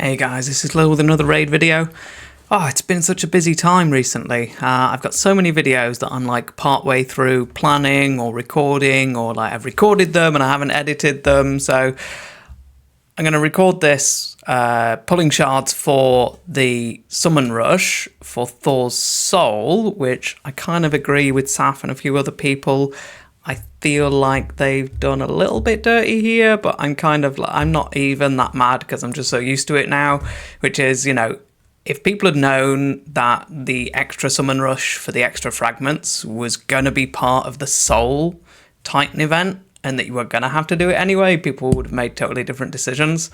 Hey guys, this is Lil with another raid video. Oh, it's been such a busy time recently. I've got so many videos that I'm like partway through planning or recording, or like I've recorded them and I haven't edited them. So I'm going to record this pulling shards for the summon rush for Thor's Soul, which I kind of agree with Saf and a few other people. I feel like they've done a little bit dirty here, but I'm not even that mad because I'm just so used to it now, which is, if people had known that the extra summon rush for the extra fragments was going to be part of the Soul Titan event and that you were going to have to do it anyway, people would have made totally different decisions.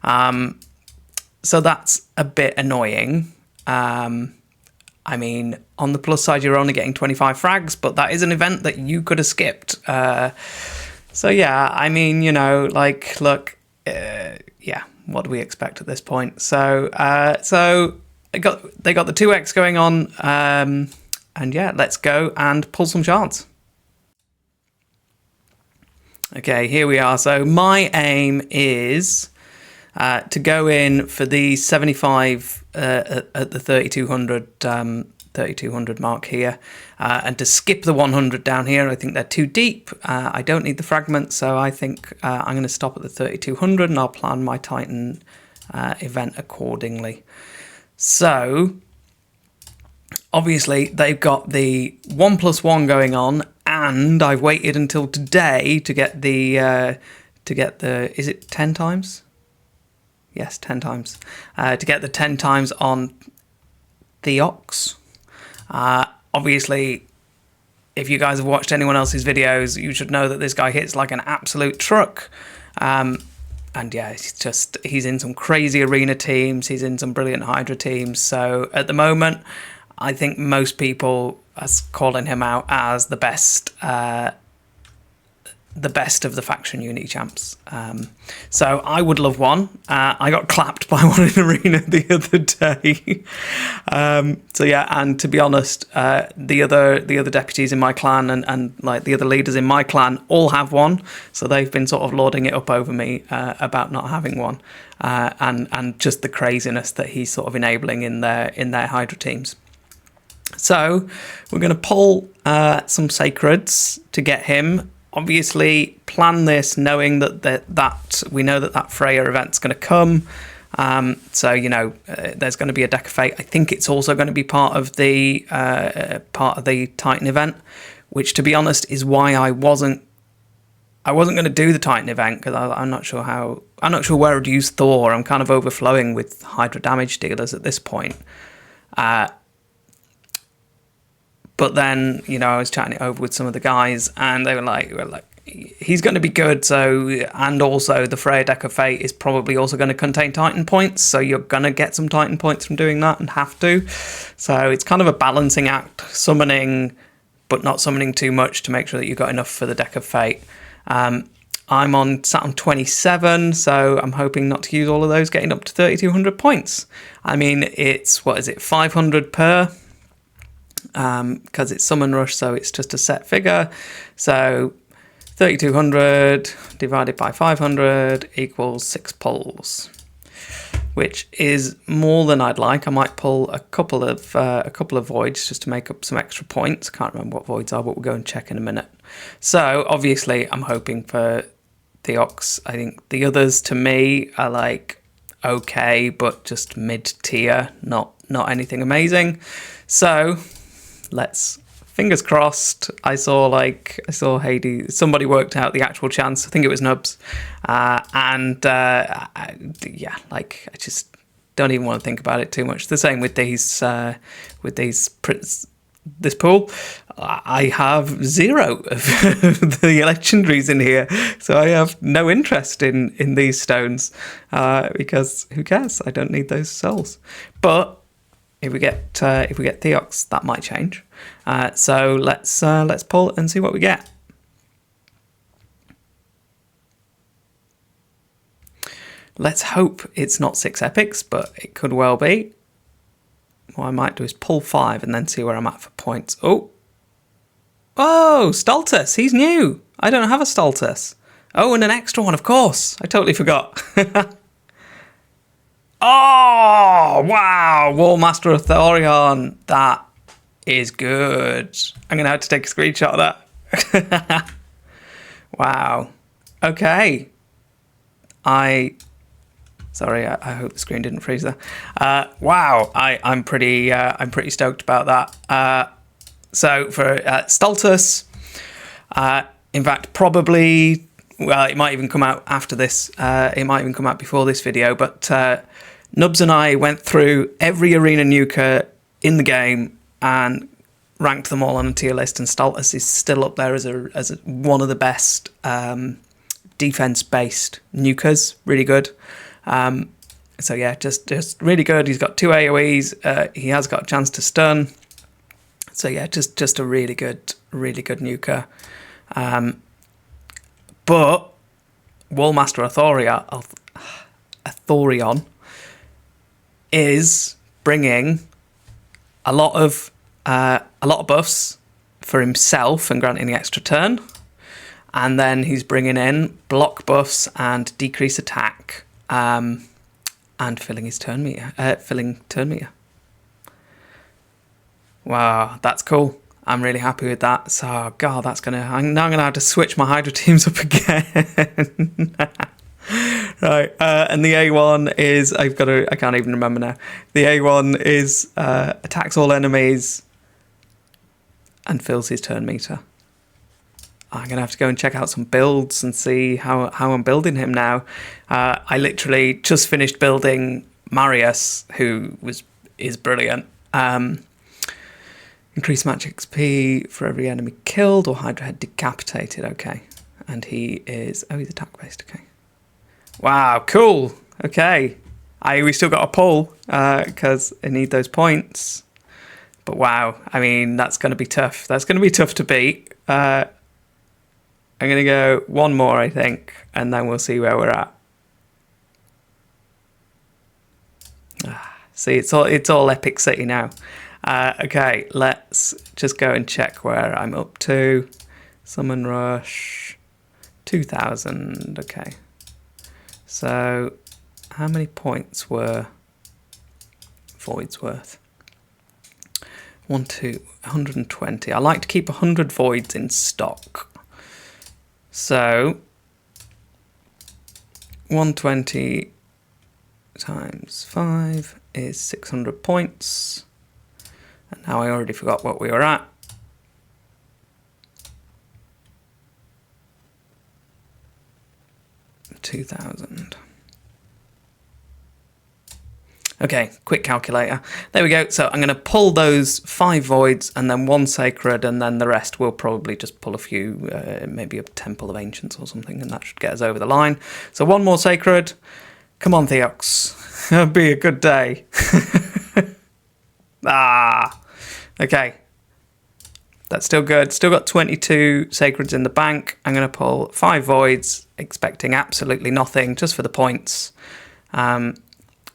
So that's a bit annoying. I mean, on the plus side, you're only getting 25 frags, but that is an event that you could have skipped. So yeah, I mean, look, yeah, what do we expect at this point? So they got the 2x going on, and yeah, let's go and pull some shards. Okay, here we are. So my aim is to go in for the 75 at the 3200 mark here, and to skip the 100 down here. I think they're too deep. I don't need the fragments, so I think I'm going to stop at the 3200 and I'll plan my Titan event accordingly. So obviously they've got the 1+1 going on, and I've waited until today to get the is it 10 times? Yes, 10 times. To get the 10 times on Theox. Obviously, if you guys have watched anyone else's videos, you should know that this guy hits like an absolute truck. And yeah, he's in some crazy arena teams. He's in some brilliant Hydra teams. So at the moment, I think most people are calling him out as the best of the faction uni champs. So I would love one. I got clapped by one in arena the other day. So yeah, and to be honest, the other deputies in my clan and like the other leaders in my clan all have one. So they've been sort of lording it up over me about not having one, and just the craziness that he's sort of enabling in their Hydra teams. So we're going to pull some sacreds to get him. Obviously, plan this knowing that we know that Freya event's going to come. So there's going to be a deck of fate. I think it's also going to be part of the Titan event, which, to be honest, is why I wasn't going to do the Titan event, because I'm not sure where I'd use Thor. I'm kind of overflowing with Hydra damage dealers at this point. But then, I was chatting it over with some of the guys, and they were like, he's going to be good. So, and also the Freya deck of fate is probably also going to contain Titan points. So you're going to get some Titan points from doing that and have to. So it's kind of a balancing act, summoning, but not summoning too much to make sure that you've got enough for the deck of fate. I'm sat on 27, so I'm hoping not to use all of those, getting up to 3,200 points. I mean, it's, 500 per? Because it's summon rush, so it's just a set figure. So 3,200 divided by 500 equals 6 pulls, which is more than I'd like. I might pull a couple of voids just to make up some extra points. Can't remember what voids are, but we'll go and check in a minute. So obviously I'm hoping for Theox. I think the others to me are like okay, but just mid-tier, not anything amazing. So let's, fingers crossed. I saw Hades, somebody worked out the actual chance. I think it was Nubs. Yeah, I just don't even want to think about it too much. The same with this pool. I have 0 of the legendaries in here, so I have no interest in these stones, because who cares? I don't need those souls. But if we get Theox, that might change. So let's pull and see what we get. Let's hope it's not 6 epics, but it could well be. What I might do is pull 5 and then see where I'm at for points. Oh, Stultus, he's new. I don't have a Stultus. Oh, and an extra one, of course. I totally forgot. Oh, wow. Wallmaster of Thorion. That is good. I'm going to have to take a screenshot of that. Wow. Okay. Sorry, I hope the screen didn't freeze there. Wow, I'm pretty stoked about that. So for Stultus, in fact, probably, well, it might even come out after this. It might even come out before this video. But Nubs and I went through every arena nuker in the game and ranked them all on a tier list. And Stultus is still up there as one of the best defense-based nukers. Really good. So yeah, just really good. He's got 2 AoEs. He has got a chance to stun. So yeah, just a really good nuker. But Wallmaster Athorion is bringing a lot of buffs for himself and granting the extra turn, and then he's bringing in block buffs and decrease attack. And filling his turn meter. Wow, that's cool. I'm really happy with that. So, God, I'm now gonna have to switch my Hydra teams up again. Right, and the A1 is, I can't even remember now. The A1 is attacks all enemies and fills his turn meter. I'm going to have to go and check out some builds and see how I'm building him now. I literally just finished building Marius, who is brilliant. Increase match XP for every enemy killed or Hydra head decapitated. Okay. And he's attack based. Okay. Wow, cool. Okay. We still got a pull because I need those points. But wow, I mean, that's going to be tough. That's going to be tough to beat. I'm going to go one more, I think, and then we'll see where we're at. See, it's all Epic City now. Okay, let's just go and check where I'm up to. Summon Rush, 2,000. Okay. So, how many points were Voids worth? 120. I like to keep 100 Voids in stock. So, 120 times 5 is 600 points. And now I already forgot what we were at. 2,000. Okay, quick calculator. There we go. So I'm going to pull those 5 voids and then 1 sacred, and then the rest we'll probably just pull a few, maybe a Temple of Ancients or something, and that should get us over the line. So 1 more sacred. Come on, Theox. It'll be a good day. Okay. That's still good. Still got 22 sacreds in the bank. I'm going to pull 5 voids, expecting absolutely nothing, just for the points.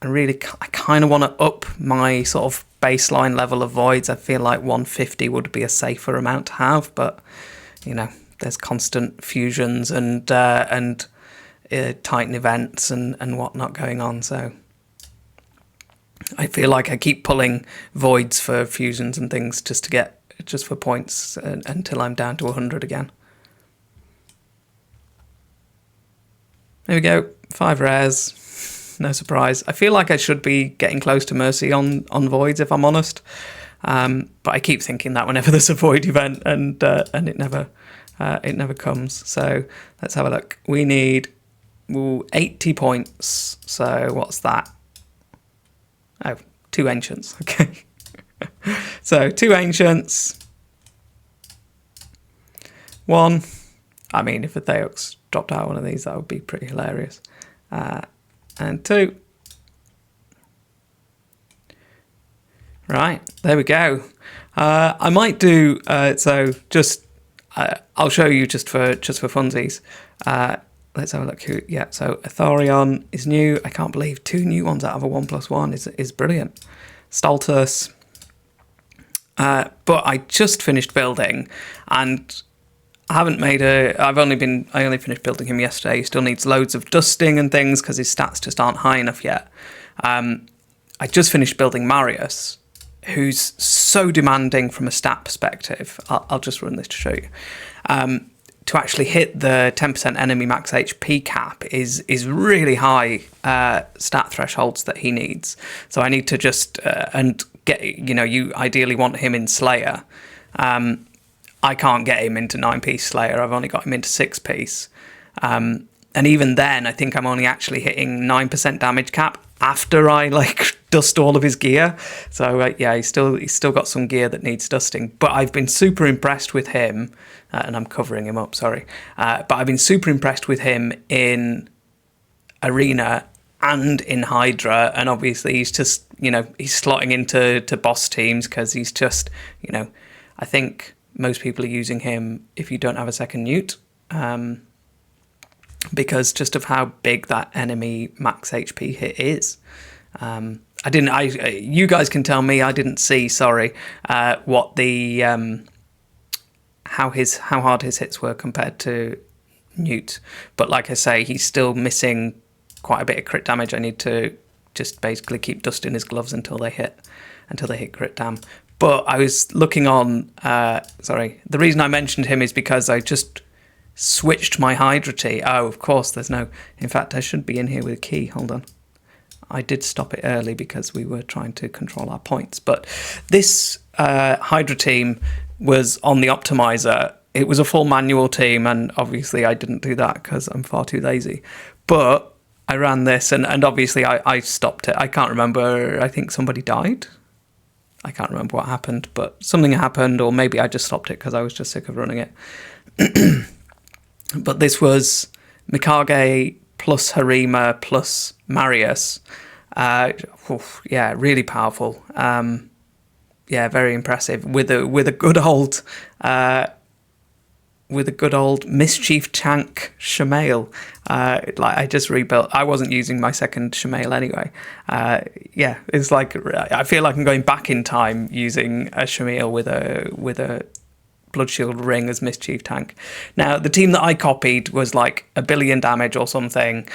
I kind of want to up my sort of baseline level of voids. I feel like 150 would be a safer amount to have, but you know, there's constant fusions and Titan events and whatnot going on. So I feel like I keep pulling voids for fusions and things just for points until I'm down to 100 again. There we go, 5 rares. No surprise. I feel like I should be getting close to Mercy on voids, if I'm honest. But I keep thinking that whenever there's a void event, and it never comes. So let's have a look. We need 80 points. So what's that? Oh, 2 ancients. Okay. So 2 ancients. 1. I mean, if a Theox dropped out one of these, that would be pretty hilarious. And 2. Right, there we go. I might do so. I'll show you just for funsies. Let's have a look. So Athorion is new. I can't believe 2 new ones out of a 1+1 is brilliant. Stultus. But I just finished building, and I only finished building him yesterday. He still needs loads of dusting and things because his stats just aren't high enough yet. I just finished building Marius, who's so demanding from a stat perspective. I'll just run this to show you. To actually hit the 10% enemy max HP cap is really high stat thresholds that he needs. So I need to just and get, you ideally want him in Slayer. I can't get him into 9-piece Slayer. I've only got him into 6-piece. And even then, I think I'm only actually hitting 9% damage cap after I dust all of his gear. So yeah, he's still got some gear that needs dusting. But I've been super impressed with him, and I'm covering him up. Sorry, but I've been super impressed with him in Arena and in Hydra, and obviously he's just he's slotting into boss teams because he's just I think most people are using him if you don't have a second newt. Because just of how big that enemy max HP hit is. You guys can tell me, I didn't see, sorry, what the, how hard his hits were compared to Newt. But like I say, he's still missing quite a bit of crit damage. I need to just basically keep dusting his gloves until they hit crit dam. But I was looking on, the reason I mentioned him is because I just switched my Hydra team. Oh, of course, there's no... In fact, I should be in here with a key. Hold on. I did stop it early because we were trying to control our points. But this Hydra team was on the optimizer. It was a full manual team, and obviously I didn't do that because I'm far too lazy. But I ran this, and obviously I stopped it. I can't remember. I think somebody died. I can't remember what happened, but something happened, or maybe I just stopped it because I was just sick of running it. But this was Mikage plus Harima plus Marius. Yeah, really powerful. Yeah, very impressive. With a good old mischief tank Shamail. I just rebuilt. I wasn't using my second Shamail anyway. Yeah, it's I feel like I'm going back in time using a Shamail with a Blood Shield Ring as mischief tank. Now, the team that I copied was 1 billion damage or something,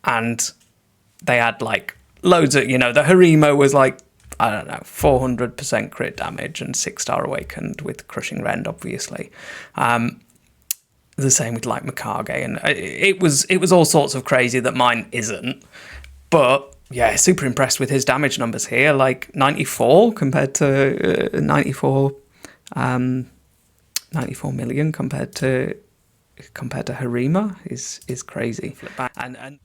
and they had loads of, the Harima was I don't know, 400% crit damage and 6-star awakened with Crushing Rend, obviously. The same with Mikage, and it was all sorts of crazy that mine isn't. But yeah, super impressed with his damage numbers here, 94 compared to 94 million compared to Harima is crazy. And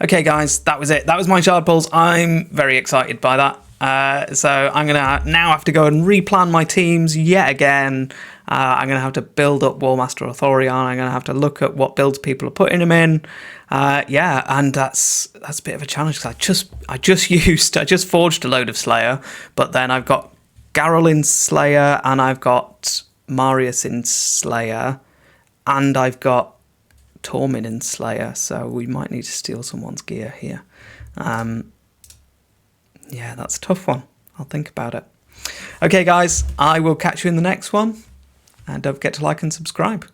okay, guys, that was it. That was my shard pulls. I'm very excited by that. So I'm gonna now have to go and replan my teams yet again. I'm gonna have to build up Warmaster Authorion. I'm gonna have to look at what builds people are putting him in. Yeah, and that's a bit of a challenge because I just forged a load of Slayer, but then I've got Garrel in Slayer, and I've got Marius in Slayer, and I've got Tormin in Slayer, so we might need to steal someone's gear here. Yeah, that's a tough one. I'll think about it. Okay, guys, I will catch you in the next one, and don't forget to like and subscribe.